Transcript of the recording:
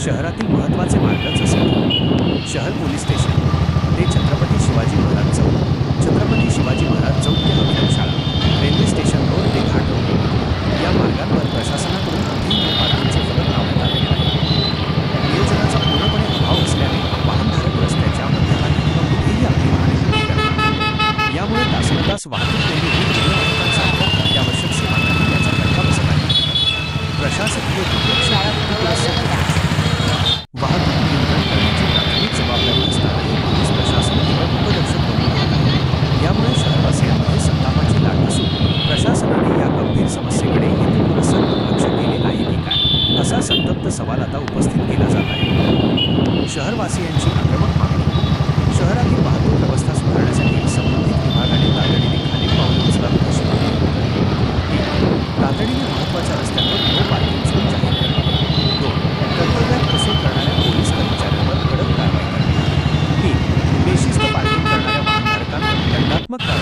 शहरातील महत्त्वाचे मार्ग जसे की शहर पोलीस स्टेशन ते छत्रपती शिवाजी महाराज चौक, छत्रपती शिवाजी महाराज चौक ते अभिनव शाळा, रेल्वे स्टेशन रोड ते घाट रोड या मार्गांवर प्रशासनाकडून कुठेही नो पार्किंगचे फलक लावण्यात आलेले आहे. नियोजनाचा पूर्णपणे अभाव असल्याने वाहनधारक रस्त्याच्या मध्यभागी किंवा कुठेही आपली वाहने उभी करतात. यामुळे तासनतास वाहतूक कोंडी होऊन वाहतुकांसारख्या अत्यावश्यक सेवांनाही याचा फटका बसत आहे. प्रशासकीय दुर्लक्ष वाहतूक नियंत्रण करण्याची प्राथमिक जबाबदारी असतानाही पोलीस प्रशासन केवळ उपदर्शक बनून राहत आहे. यामुळे शहरवासियांमध्ये संतापाची लाट असून प्रशासनाने या गंभीर समस्येकडे हेतुपुरस्सर दुर्लक्ष केले आहे की काय असा संतप्त सवाल आता उपस्थित केला जात आहे. शहरवासियांची आक्रमक मागणी. शहरातील वाहतूक व्यवस्था सुधारण्यासाठी संबंधित विभागाने तातडीने खालील पावले उचलावीत अशी मागणी होत आहे. तातडीने महत्त्वाच्या रस्त्यांवर नो पार्किंग झोन जाहीर करणे. 2. कर्तव्यात कसूर करणाऱ्या पोलीस कर्मचाऱ्यांवर कडक कारवाई करणे. 3. बेशिस्त पार्किंग करणाऱ्या वाहनधारकांवर दंडात्मक कारवाई